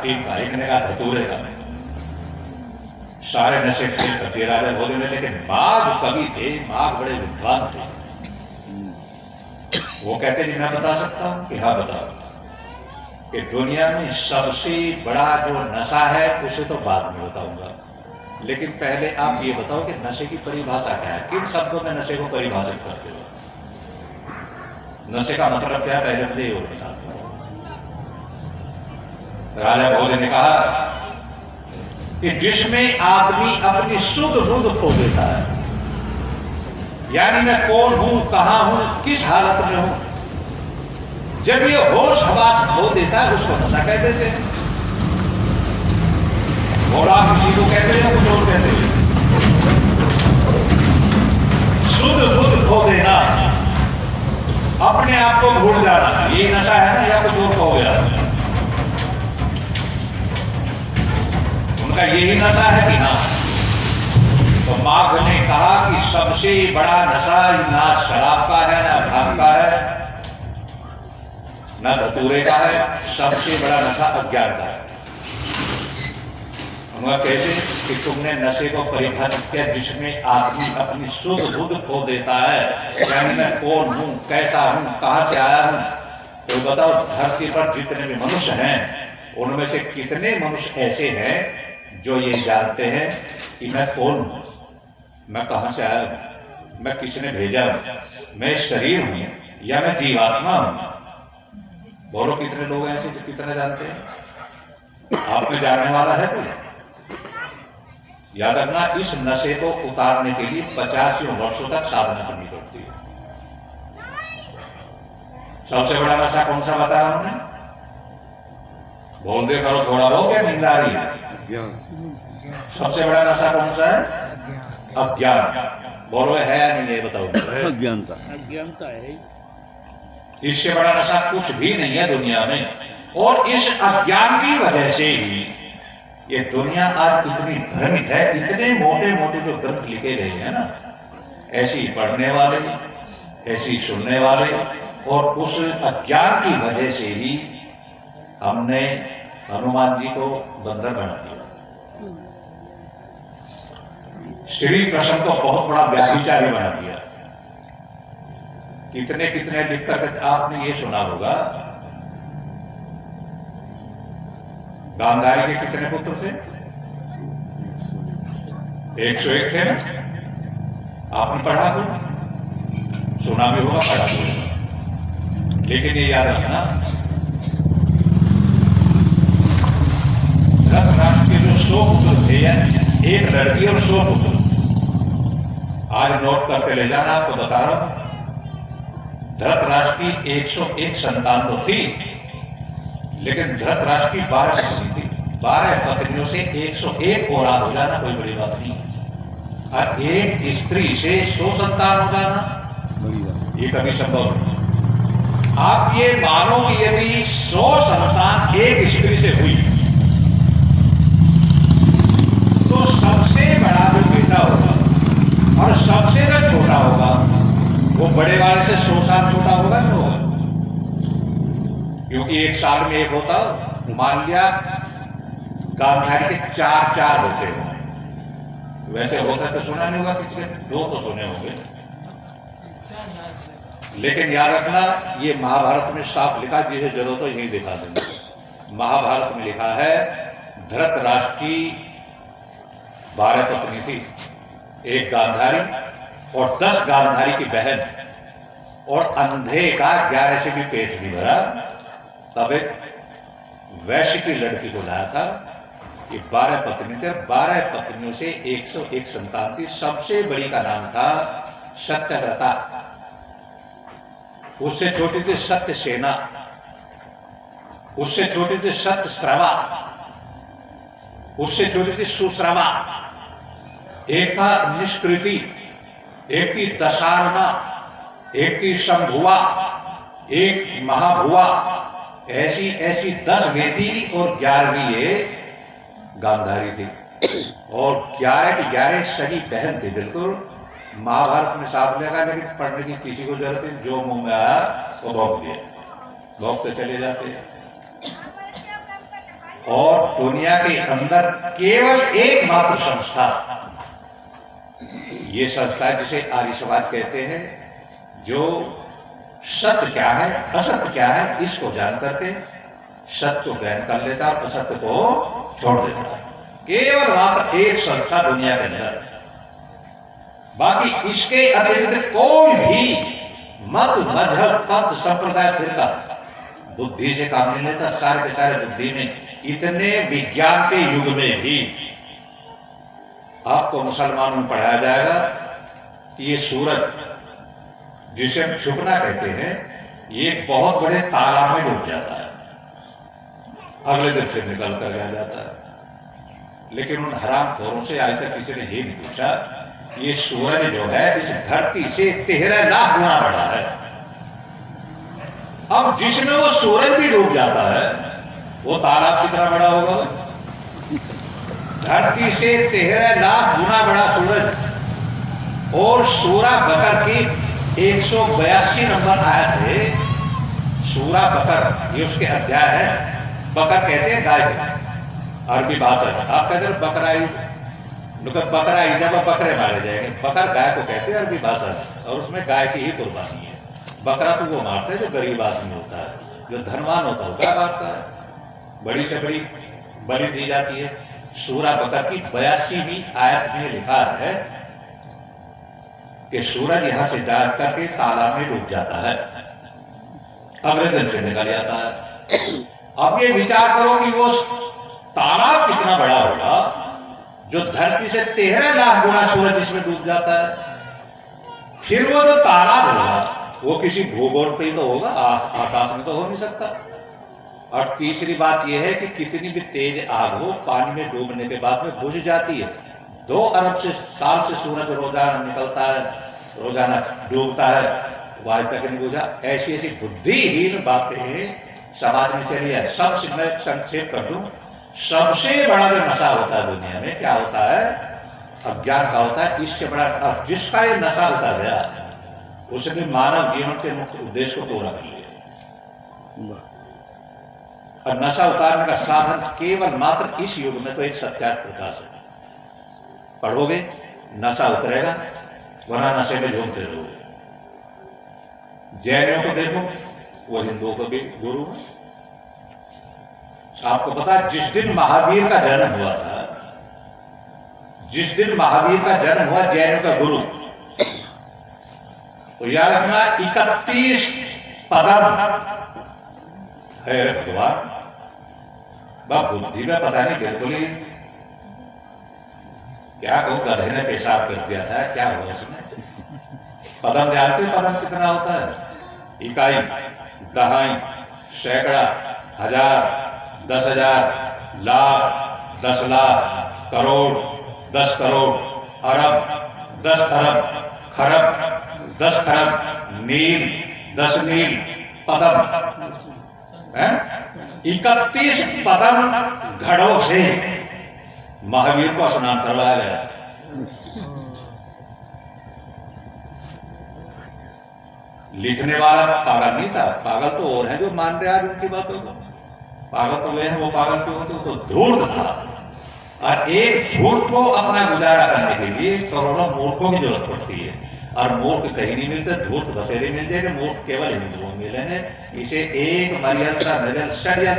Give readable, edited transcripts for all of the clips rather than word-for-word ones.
ठीक था, एक ने कहा धतूरे का। सारे नशे फेल कर दिए राजा भोले ने। लेकिन माघ कवि थे, माघ बड़े विद्वान थे। वो कहते जी मैं बता सकता हूं कि हाँ बताओ, कि दुनिया में सबसे बड़ा जो नशा है उसे तो बाद में बताऊंगा, लेकिन पहले आप ये बताओ कि नशे की परिभाषा क्या है, किन शब्दों में नशे को परिभाषित करते हो, नशे का मतलब क्या है, पहले मुझे ये बता दो। राजा भोले ने कहा कि जिसमें आदमी अपनी शुद्ध बुद्ध खो देता है, यानी मैं कौन हूं, कहां हूं, किस हालत में हूं, जब ये होश हवास खो देता है उसको नशा कह देते हैं। और आप किसी को कहते हैं, कुछ और कहते हैं। शुद्ध बुद्ध खो देना, अपने आप को भूल जाना, ये नशा है ना, या कुछ और खो गया? उनका यही नशा है कि ना? तो माघ ने कहा कि सबसे बड़ा नशा ना शराब का है, ना भांग का है, ना धतूरे का है, सबसे बड़ा नशा अज्ञान का है। उनका कैसे? कि तुमने नशे को परिभाषित किया जिसमें आदमी अपनी शुद्ध बुद्ध खो देता है, यानी मैं कौन हूं, कैसा हूं, कहां से आया हूं। तो बताओ, धरती पर जितने भी मनुष्य हैं उनमें से कितने मनुष्य ऐसे हैं जो ये जानते हैं कि मैं कौन हूं, मैं कहां से आया हूं, मैं किसने भेजा हूं, मैं शरीर हूं या मैं जीवात्मा हूं? बोलो कितने लोग ऐसे जो कितने जानते हैं? आप में जानने वाला है कोई? याद रखना, इस नशे को उतारने के लिए 50 वर्षों तक साधना करनी पड़ती है। सबसे बड़ा नशा कौन सा बताया हमने? बोल दे करो थोड़ा बहुत, या नींद आ रही है? सबसे बड़ा नशा कौन सा है? अज्ञान। बोलो है या नहीं है, बताओ। अज्ञानता। अज्ञानता है। इससे बड़ा नशा कुछ भी नहीं है दुनिया में। और इस अज्ञान की वजह से ही ये दुनिया आज इतनी भ्रमित है। इतने मोटे मोटे जो ग्रंथ लिखे गए हैं ना, ऐसी पढ़ने वाले, ऐसी सुनने वाले, और उस अज्ञान की वजह से ही हमने हनुमान जी को बंदर बना दिया। श्री कृष्ण को बहुत बड़ा व्याभिचारी बना दिया। कितने कितने लिख कर आपने ये सुना होगा, गांधारी के कितने पुत्र थे? 101 थे ना? आपने पढ़ा तो सुना भी होगा, पढ़ा भी होगा, लेकिन ये याद रखना, धृतराष्ट्र के जो 100 पुत्र थे, एक लड़की और 100 पुत्र। आज नोट करके ले जाना, आपको बता रहा हूं। धृतराष्ट्र की 101 संतान तो थी, लेकिन धृतराष्ट्र की 12 पत्नी थी। 12 पत्नियों से 101 औलाद हो जाना कोई बड़ी बात नहीं। और एक स्त्री से 100 संतान हो जाना, ये कभी संभव नहीं। आप ये मानो कि यदि 100 संतान एक स्त्री से हुई, तो सबसे बड़ा जो बेटा होगा और सबसे जो छोटा होगा वो बड़े वाले से 100 साल छोटा होगा ना होगा? क्योंकि एक साल में एक होता, मान लिया गांधारी के 4 होते हो, वैसे होता तो सुना नहीं होगा किसी के, 2 तो सुने होंगे। लेकिन याद रखना, ये महाभारत में साफ लिखा, जिसे जरूरत हो यही दिखा देंगे। महाभारत में लिखा है, धृतराष्ट्र की 12 पत्नी थी, एक गांधारी और 10 गांधारी की बहन, और अंधे का 11 से भी पेट नहीं भरा, तब एक वैश्य की लड़की को लाया था। ये 12 पत्नी थे, 12 पत्नियों से 101 संतान थी। सबसे बड़ी का नाम था सत्यव्रता, उससे छोटी थी सत्यसेना, उससे छोटी थी सत्यश्रवा, उससे छोटी थी सुश्रवा, एक था निष्कृति, एक थी दशार्णा, एक थी शंभुआ, एक महाभुआ। ऐसी ऐसी 10 वे थी और 11वीं ये गांधारी थी, और 11 की 11 सगी बहन थी। बिल्कुल महाभारत में साफ लगा, लेकिन पढ़ने की किसी को जरूरत नहीं, जो मुंह में आया वो भोंक दिया, भोंकते चले जाते। और दुनिया के अंदर केवल एकमात्र संस्था, ये संस्था जिसे आर्य समाज कहते हैं, जो सत्य क्या है असत्य क्या है इसको जान करके सत्य को ग्रहण कर लेता और असत्य को छोड़ देता। केवल मात्र एक संस्था दुनिया के अंदर, बाकी इसके अतिरिक्त कोई भी मत, मजहब, पंथ, संप्रदाय, फिरका बुद्धि से काम नहीं लेता। सारे के सारे बुद्धि में, इतने विज्ञान के युग में भी आपको मुसलमानों में पढ़ाया जाएगा कि ये सूरज जिसे हम छुपना कहते हैं, ये बहुत बड़े तालाब में डूब जाता है, अगले दिन फिर निकल कर आ जाता है। लेकिन उन हरामखोरों से आज तक किसी ने ये नहीं पूछा, ये सूरज जो है इस धरती से 13 लाख गुना बड़ा है। अब जिसमें वो सूरज भी डूब जाता है, वो तालाब कितना बड़ा होगा? धरती से 13 लाख गुना बड़ा सूरज। और सूरा बकर की 182 नंबर आयत है। सूरा बकर, ये उसके अध्याय है। बकर कहते हैं गाय को, अरबी भाषा में। आप कहते हैं बकरा ईद, बकरा ईद में बकरे मारे जाएंगे। बकर गाय को कहते हैं अरबी भाषा में, और उसमें गाय की ही कुर्बानी है। बकरा तो वो मारता है जो गरीब आदमी होता है, जो धनवान होता है गाय मारता है। बड़ी से बड़ी बलि दी जाती है। सूरा बकर की 82वीं आयत में लिखा है कि सूरज यहां से डाल करके तालाब में डूब जाता है, अगले दिन से निकल जाता है। अब ये विचार करो कि वो तालाब कितना बड़ा होगा जो धरती से 13 लाख गुना सूरज जिसमें डूब जाता है। फिर वो जो तालाब होगा वो किसी भूगोल पे ही तो होगा, आकाश में तो हो नहीं सकता। और तीसरी बात यह है कि कितनी भी तेज आग हो, पानी में डूबने के बाद में बुझ जाती है। 2 अरब साल से सूरज रोजाना निकलता है, रोजाना डूबता है, वो आज तक नहीं बुझा। ऐसी ऐसी बुद्धिहीन बातें समाज में चली है। सबसे मैं संक्षेप कर दूं, सबसे बड़ा जो नशा होता है दुनिया में, क्या होता है? अज्ञान का होता है। इससे बड़ा, अब जिसका ये नशा उतर गया उसने मानव जीवन के मुख्य उद्देश्य को पूरा कर लिया। और नशा उतारने का साधन केवल मात्र इस युग में तो एक सत्यार्थ प्रकाश है। पढ़ोगे नशा उतरेगा, वरना नशे में झूमते रहोगे। जैनियों को देखो, वो हिंदुओं को भी गुरु है। आपको पता है जिस दिन महावीर का जन्म हुआ था, जिस दिन महावीर का जन्म हुआ जैनियों का गुरु, तो याद रखना 31 पदम है भगवान। बुद्धि में पता नहीं, बिल्कुल ही क्या कहूं, गधे ने पेशाब कर दिया था, क्या हुआ उसमें? पदम जानते हैं पदम कितना होता है? इकाई, दहाई, सैकड़ा, हजार, 10,000, लाख, 10 लाख, करोड़, 10 करोड़, अरब, 10 अरब, खरब, 10 खरब, नील, 10 नील, पदम है। 31 पदम घड़ों से महावीर को स्नान करवाया गया। लिखने वाला पागल नहीं था, पागल तो और है जो मान रहे आज उनकी बातों को। पागल तो वे हैं, वो पागल क्यों होते? वो तो धूर्त था। और एक धूर्त को अपना गुजारा करने के लिए करोड़ों मूर्खों की जरूरत पड़ती है। और मूर्ख कहीं नहीं मिलते, धूर्त बतेरे मिल जाएंगे, मूर्ख केवल हिंदुओं मिलेंगे। इसे एक मर्यादा नजर सड़िया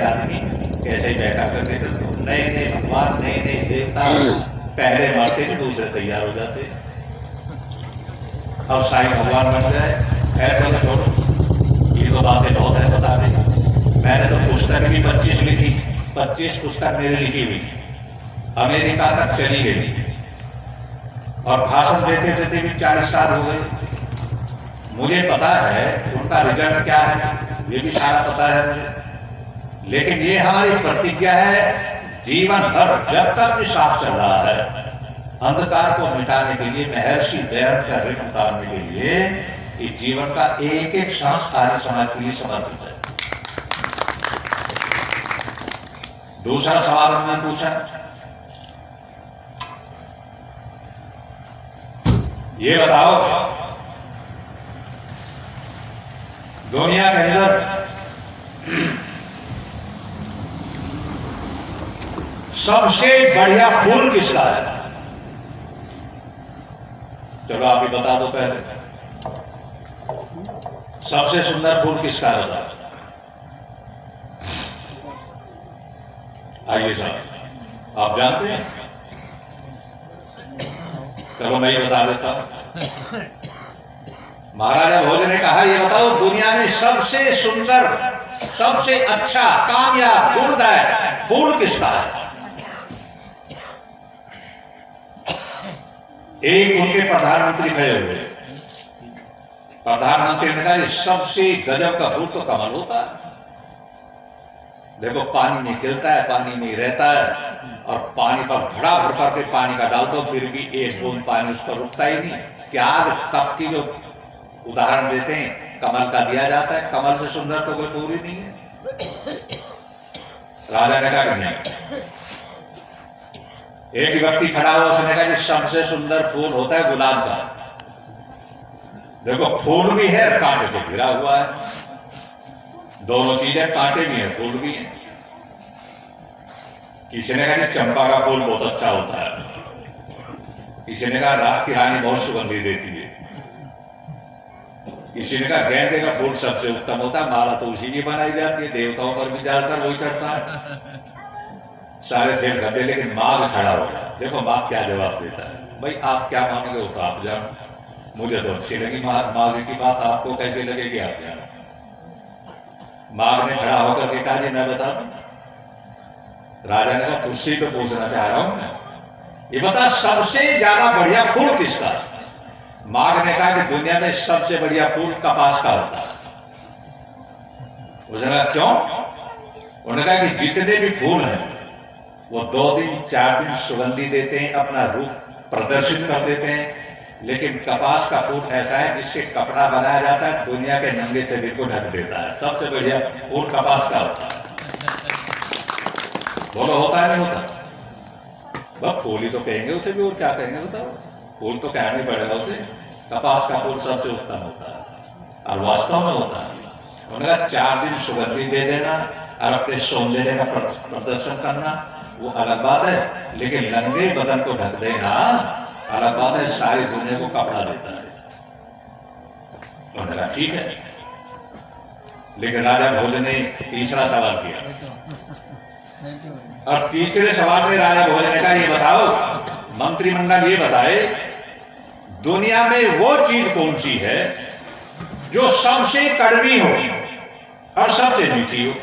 आदमी कैसे ही बैठा करके नए नए भगवान, नए नए देवता पहले मरते भी दूसरे तैयार हो जाते। अब साईं भगवान बन जाए, तो छोड़ो, ये तो बातें बहुत है बता दें। मैंने तो पुस्तक भी 25 लिखी, 25 पुस्तक मेरी लिखी हुई, अमेरिका तक चली गई। और भाषण देते देते भी 40 साल हो गए। मुझे पता है उनका रिजल्ट क्या है, ये भी सारा पता है मुझे। लेकिन ये हमारी प्रतिज्ञा है, जीवन भर जब तक भी साथ चल रहा है, अंधकार को मिटाने के लिए, महर्षि दयानंद का ऋण उतारने के लिए, इस जीवन का एक एक सांस आर्य समाज के लिए समर्पित है। दूसरा सवाल उन्होंने पूछा, ये बताओ दुनिया के अंदर सबसे बढ़िया फूल किसका है? चलो आप ही बता दो पहले, सबसे सुंदर फूल किसका है बताओ? आइए साहब, आप जानते हैं? चलो मैं ही बता देता हूं। महाराजा भोज ने कहा, ये बताओ दुनिया में सबसे सुंदर, सबसे अच्छा, कामयाब, गुणदायक फूल किसका है? एक उनके प्रधानमंत्री खड़े हुए। प्रधानमंत्री ने कहा, सबसे गजब का फूल तो कमल होता है। देखो पानी में खिलता है, पानी में रहता है, और पानी पर घड़ा भर करके पानी का डाल दो फिर भी एक बूंद पानी उस पर रुकता ही नहीं। त्याग तप की जो उदाहरण देते हैं कमल का दिया जाता है। कमल से सुंदर तो कोई फूल ही नहीं है। राजा ने कहा नहीं। एक व्यक्ति खड़ा हुआ, उसने कहा कि सबसे सुंदर फूल होता है गुलाब का। देखो फूल भी है, कांटे से घिरा हुआ है, दोनों चीजें, कांटे भी हैं फूल भी है। किसी ने कहा कि चंपा का फूल बहुत अच्छा होता है, किसी ने कहा रात की रानी बहुत सुगंधी देती है, किसी ने कहा गेंदे का फूल सबसे उत्तम होता है, माला तो उसी की बनाई जाती है, देवताओं पर भी ज्यादातर वही चढ़ता है। सारे खेल करते, लेकिन माघ खड़ा हो गया। देखो माघ क्या जवाब देता है। भाई आप क्या मानोगे वो तो आप जानो, मुझे तो अच्छी लगी माघ की बात, आपको कैसी लगेगी आप जानो। माघ ने खड़ा होकर के कहा, जी मैं बता दूं। राजा ने कहा तुझसे तो पूछना चाह रहा हूं मैं, ये बता सबसे ज्यादा बढ़िया फूल किसका? माघ ने कहा कि दुनिया में सबसे बढ़िया फूल कपास का होता है। उसने कहा क्यों? उन्होंने कहा कि जितने भी फूल हैं वो 2 दिन 4 दिन सुगंधी देते हैं, अपना रूप प्रदर्शित कर देते हैं, लेकिन कपास का फूल ऐसा है जिससे कपड़ा बनाया जाता है, दुनिया के नंगे शरीर को ढक देता है। सबसे बढ़िया फूल कपास का होता है। बोलो होता है नहीं होता? बस फूल ही तो कहेंगे उसे भी, और क्या कहेंगे बताओ? फूल तो कहना ही पड़ेगा उसे। कपास का फूल सबसे उत्तम होता है और वास्तव में होता है। उन्होंने कहा 4 दिन सुगंधी दे देना और अपने सौंदर्य का प्रदर्शन करना वो अलग बात है, लेकिन नंगे बदन को ढक देना अलग बात है, सारी दुनिया को कपड़ा देता है। उन्होंने कहा ठीक है। लेकिन राजा भोज ने तीसरा सवाल किया, और तीसरे सवाल में राजा भोज ने कहा ये बताओ, मंत्रिमंडल ये बताए दुनिया में वो चीज कौन सी है जो सबसे कड़वी हो और सबसे मीठी हो?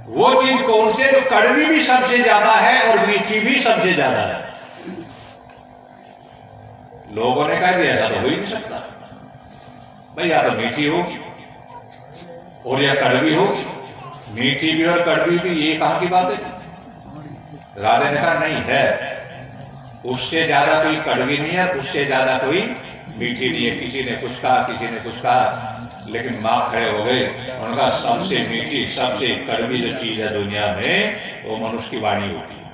वो चीज कौन सी है जो कड़वी भी सबसे ज्यादा है और मीठी भी सबसे ज्यादा है? लोगों ने कहा कि ऐसा तो हो ही नहीं सकता भाई, या तो मीठी होगी और या कड़वी होगी। मीठी भी और कड़वी भी ये कहां की बात है? राजा ने कहा नहीं है, उससे ज्यादा कोई कड़वी नहीं है, उससे ज्यादा कोई मीठी नहीं है। किसी ने कुछ कहा, किसी ने कुछ कहा, लेकिन मां खड़े हो गए। उनका सबसे मीठी, सबसे कड़वी जो चीज है दुनिया में, वो मनुष्य की वाणी होती है।